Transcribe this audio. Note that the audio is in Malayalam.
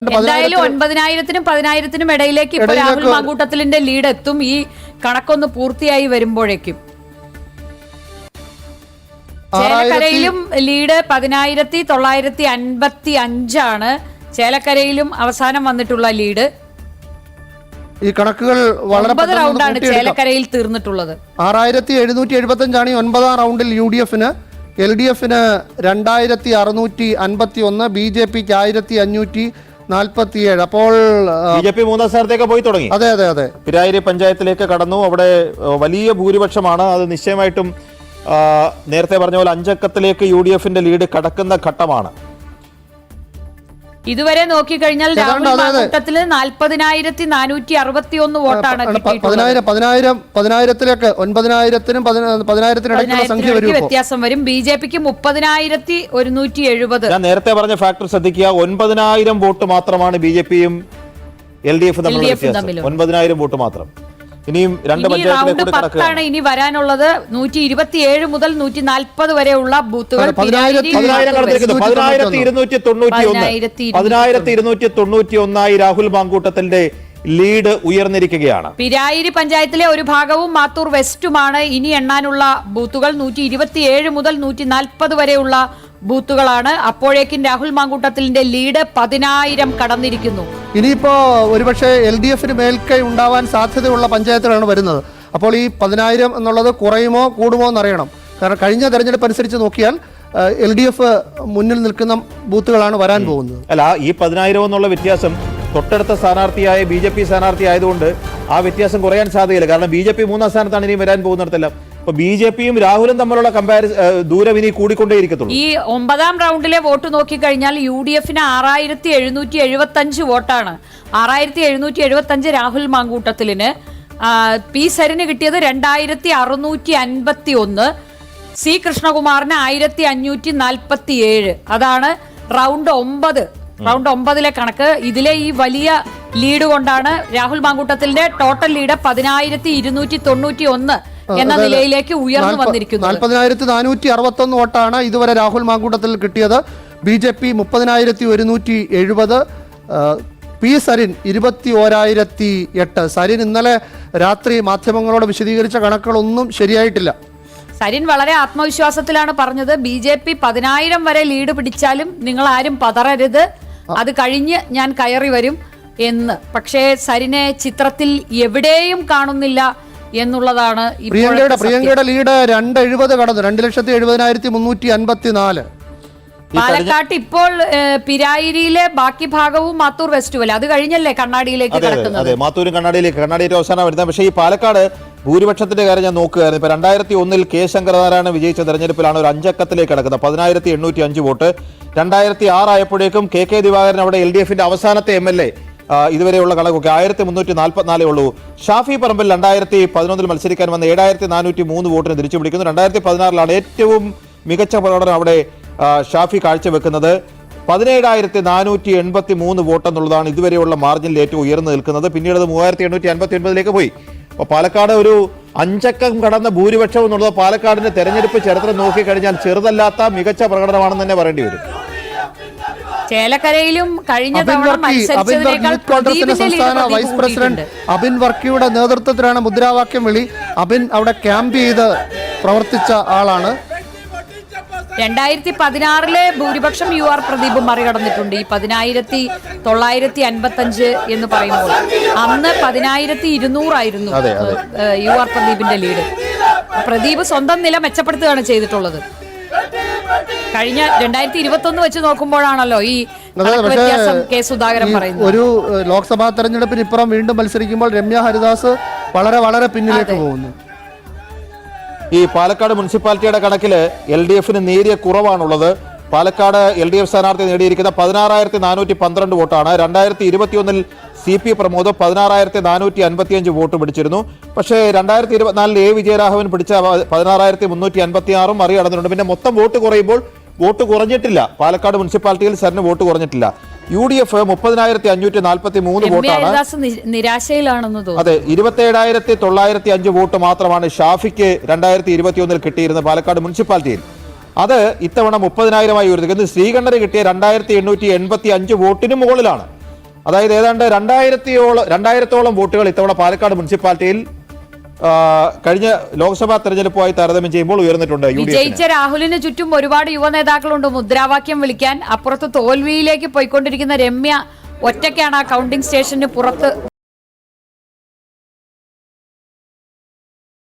എന്തായാലും 9,000-നും 10,000-നും ഇടയിലേക്ക് ഇപ്പോൾ രാഹുൽ മാങ്കൂട്ടത്തിലിന്റെ ലീഡ് എത്തും ഈ കണക്കൊന്ന് പൂർത്തിയായി വരുമ്പോഴേക്കും. ചേലക്കരയിലും ലീഡ് 10,955 ചേലക്കരയിലും അവസാനം വന്നിട്ടുള്ള ലീഡ്. ഈ കണക്കുകൾ വളരെ 9 റൗണ്ടാണ് ചേലക്കരയിൽ തീർന്നിട്ടുള്ളത്. 6,775 9ാം റൗണ്ടിൽ UDF-ന്, LDF-ന് 2,651, BJP-ക്ക് 1,547. അപ്പോൾ BJP 3ാം സ്ഥാനത്തേക്ക് പോയി തുടങ്ങി. അതെ അതെ അതെ പിരായിരി പഞ്ചായത്തിലേക്ക് കടന്നു. അവിടെ വലിയ ഭൂരിപക്ഷമാണ്. അത് നിശ്ചയമായിട്ടും നേരത്തെ പറഞ്ഞ പോലെ 5 അക്കത്തിലേക്ക് UDF-ന്റെ ലീഡ് കടക്കുന്ന ഘട്ടമാണ്. ഇതുവരെ നോക്കിക്കഴിഞ്ഞാൽ രാഹുൽ മാങ്കൂട്ടത്തില് 40,461 വോട്ടാണ്. 10,000-ത്തിലേക്ക് 9,000-നും 10,000-ത്തിനും ഇടയ്ക്കുള്ള സംഖ്യ വ്യത്യാസം വരും. BJP-ക്ക് 30,170. ഞാൻ നേരത്തെ പറഞ്ഞ ഫാക്ടർ ശ്രദ്ധിക്കുക. 9,000 വോട്ട് മാത്രമാണ് BJP-യും LDF-ഉം തമ്മിലുള്ള വ്യത്യാസം. 9,000 വോട്ട് മാത്രം. ഇനിയും 2 പഞ്ചായത്തിലേക്ക് കൂടി കടക്കുകയാണ്. ഇനി വരാനുള്ളത് 127 മുതൽ 140 വരെയുള്ള ബൂത്തുകൾ. 10,291 രാഹുൽ മാങ്കൂട്ടത്തിന്റെ ലീഡ് ഉയർന്നിരിക്കുകയാണ്. പിരായിരി പഞ്ചായത്തിലെ ഒരു ഭാഗവും മാത്തൂർ വെസ്റ്റുമാണ് ഇനി എണ്ണാനുള്ള ബൂത്തുകൾ. 127 മുതൽ 140 വരെയുള്ള ബൂത്തുകളാണ്. അപ്പോഴേക്കും രാഹുൽ മാങ്കൂട്ടത്തിലിന്റെ ലീഡ് 10,000 കടന്നിരിക്കുന്നു. ഇനിയിപ്പോ ഒരുപക്ഷെ LDF-ന് മേൽക്കൈ ഉണ്ടാവാൻ സാധ്യതയുള്ള പഞ്ചായത്തുകളാണ് വരുന്നത്. അപ്പോൾ ഈ 10,000 എന്നുള്ളത് കുറയുമോ കൂടുമോ എന്നറിയണം. കാരണം കഴിഞ്ഞ തെരഞ്ഞെടുപ്പ് അനുസരിച്ച് നോക്കിയാൽ LDF മുന്നിൽ നിൽക്കുന്ന ബൂത്തുകളാണ് വരാൻ പോകുന്നത്. അല്ല, ഈ 10,000 എന്നുള്ള വ്യത്യാസം തൊട്ടടുത്ത സ്ഥാനാർത്ഥിയായ BJP സ്ഥാനാർത്ഥി ആയതുകൊണ്ട് ആ വ്യത്യാസം കുറയാൻ സാധ്യതയില്ല. കാരണം BJP 3ാം സ്ഥാനത്താണ് ഇനി വരാൻ പോകുന്നിടത്തെല്ലാം. അപ്പൊ BJP-യും രാഹുലും തമ്മിലുള്ള ദൂരം ഇനി കൂടിക്കൊണ്ടേയിരിക്കത്തുള്ളൂ. ഈ 9ാം റൗണ്ടിലെ വോട്ട് നോക്കിക്കഴിഞ്ഞാൽ UDF-ന് 6,775 വോട്ടാണ്. 6,775 രാഹുൽ മാങ്കൂട്ടത്തിലിന്. P. സരിന് കിട്ടിയത് 2,651. C. കൃഷ്ണകുമാറിന് 1,547. അതാണ് റൗണ്ട് 9. റൗണ്ട് 9ലെ കണക്ക്. ഇതിലെ ഈ വലിയ ലീഡ് കൊണ്ടാണ് രാഹുൽ മാങ്കൂട്ടത്തിലിന്റെ ടോട്ടൽ ലീഡ് 10,291 എന്ന നിലയിലേക്ക് ഉയർന്നു വന്നിരിക്കുന്നത്. 40,461 വോട്ടാണ് ഇതുവരെ രാഹുൽ മാങ്കൂട്ടത്തിൽ കിട്ടിയത്. BJP 30,170. P. സരിൻ 21,008. സരിൻ ഇന്നലെ രാത്രി മാധ്യമങ്ങളോട് വിശദീകരിച്ച കണക്കുകളൊന്നും ശരിയായിട്ടില്ല. സരിൻ വളരെ ആത്മവിശ്വാസത്തിലാണ് പറഞ്ഞത്. BJP 10,000 വരെ ലീഡ് പിടിച്ചാലും നിങ്ങൾ ആരും പതറരുത്, അത് കഴിഞ്ഞ് ഞാൻ കയറി വരും എന്ന്. പക്ഷേ സരിനെ ചിത്രത്തിൽ എവിടെയും കാണുന്നില്ല എന്നുള്ളതാണ്. പ്രിയങ്കയുടെ ലീഡ് 270 കടന്നു. 2,70,354. പാലക്കാട്ട് ഇപ്പോൾ പിരായിരിയിലെ ബാക്കി ഭാഗവും മാത്തൂർ വെസ്റ്റുവൽ, അത് കഴിഞ്ഞല്ലേ കണ്ണാടിയിലേക്ക് കിടക്കുന്നത്. അതെ, മാത്തൂരും കണ്ണാടിയിലേക്ക് അവസാനം വരുന്നത്. പക്ഷേ ഈ പാലക്കാട് ഭൂരിപക്ഷത്തിന്റെ കാര്യം ഞാൻ നോക്കുകയായിരുന്നു. ഇപ്പൊ 2001 K. ശങ്കരനാരായണൻ വിജയിച്ച തെരഞ്ഞെടുപ്പിലാണ് ഒരു 5 അക്കത്തിലേക്ക് കിടക്കുന്നത്. 10,805 വോട്ട്. 2006 ആയപ്പോഴേക്കും KK ദിവാകരൻ അവിടെ LDF-ന്റെ അവസാനത്തെ MLA. ഇതുവരെയുള്ള കണക്കൊക്കെ 1,344 ഉള്ളൂ. ഷാഫി പറമ്പിൽ 2011 മത്സരിക്കാൻ വന്ന 7,403 വോട്ടിന് തിരിച്ചു പിടിക്കുന്നു. 2016 ഏറ്റവും മികച്ച പ്രകടനം അവിടെ ഷാഫി കാഴ്ചവെക്കുന്നത്. 17,483 വോട്ട് എന്നുള്ളതാണ് ഇതുവരെയുള്ള മാർജിനിൽ ഏറ്റവും ഉയർന്നു നിൽക്കുന്നത്. പിന്നീട് 3,859 പോയി. അപ്പോൾ പാലക്കാട് ഒരു 5 അക്കം കടന്ന ഭൂരിപക്ഷം എന്നുള്ളത് പാലക്കാടിന്റെ തെരഞ്ഞെടുപ്പ് ചരിത്രം നോക്കിക്കഴിഞ്ഞാൽ ചെറുതല്ലാത്ത മികച്ച പ്രകടനമാണെന്ന് തന്നെ പറയേണ്ടി വരും. ചേലക്കരയിലും കഴിഞ്ഞ സംസ്ഥാന വൈസ് പ്രസിഡന്റ് അബിൻ വർക്കിയുടെ നേതൃത്വത്തിലാണ് മുദ്രാവാക്യം വിളി. അബിൻ അവിടെ ക്യാമ്പ് ചെയ്ത് പ്രവർത്തിച്ച ആളാണ്. 2016 ഭൂരിപക്ഷം UR പ്രദീപ് മറികടന്നിട്ടുണ്ട്. ഈ 10,955 എന്ന് പറയുമ്പോൾ അന്ന് 10,200 ആയിരുന്നു UR പ്രദീപിന്റെ ലീഡ്. പ്രദീപ് സ്വന്തം നില മെച്ചപ്പെടുത്തുകയാണ് ചെയ്തിട്ടുള്ളത്. കഴിഞ്ഞ 2021 വെച്ച് നോക്കുമ്പോഴാണല്ലോ ഈ വ്യത്യാസം K. സുധാകരൻ പറയുന്നത്. ഒരു ലോക്സഭാ തെരഞ്ഞെടുപ്പിന് ഇപ്പുറം വീണ്ടും മത്സരിക്കുമ്പോൾ രമ്യ ഹരിദാസ് വളരെ പിന്നിലേക്ക് പോകുന്നു. ഈ പാലക്കാട് മുനിസിപ്പാലിറ്റിയുടെ കണക്കില് LDF-ന് നേരിയ കുറവാണുള്ളത്. പാലക്കാട് LDF സ്ഥാനാർത്ഥി നേടിയിരിക്കുന്ന 16,412 വോട്ടാണ്. 2021 CP പ്രമോദ് 16,455 വോട്ട് പിടിച്ചിരുന്നു. പക്ഷേ 2024 A. വിജയരാഘവൻ പിടിച്ച 16,356 മറികടന്നിട്ടുണ്ട്. പിന്നെ മൊത്തം വോട്ട് കുറയുമ്പോൾ വോട്ട് കുറഞ്ഞിട്ടില്ല. പാലക്കാട് മുനിസിപ്പാലിറ്റിയിൽ സരിന് വോട്ട് കുറഞ്ഞിട്ടില്ല. UDF 30,543 വോട്ടാണ്. നിരാശയിലാണെന്ന് തോന്നുന്നു. അതെ, 27,905 വോട്ട് മാത്രമാണ് ഷാഫിക്ക് 2021 കിട്ടിയിരുന്നത് പാലക്കാട് മുനിസിപ്പാലിറ്റിയിൽ. അത് ഇത്തവണ 30,000 ഉയർത്തിക്കുന്നത്. ശ്രീകണ്ഠന് കിട്ടിയ 2,885 വോട്ടിന് മുകളിലാണ്. അതായത് ഏതാണ്ട് 2000-ഓളം വോട്ടുകൾ ഇത്തവണ പാലക്കാട് മുനിസിപ്പാലിറ്റിയിൽ കഴിഞ്ഞ ലോക്സഭാ തെരഞ്ഞെടുപ്പുമായി താരതമ്യം ചെയ്യുമ്പോൾ ഉയർന്നിട്ടുണ്ട്. വിജയിച്ച രാഹുലിന് ചുറ്റും ഒരുപാട് യുവ നേതാക്കളുണ്ട് മുദ്രാവാക്യം വിളിക്കാൻ. അപ്പുറത്ത് തോൽവിയിലേക്ക് പോയിക്കൊണ്ടിരിക്കുന്ന രമ്യ ഒറ്റയ്ക്കാണ് ആ കൗണ്ടിംഗ് സ്റ്റേഷന് പുറത്ത്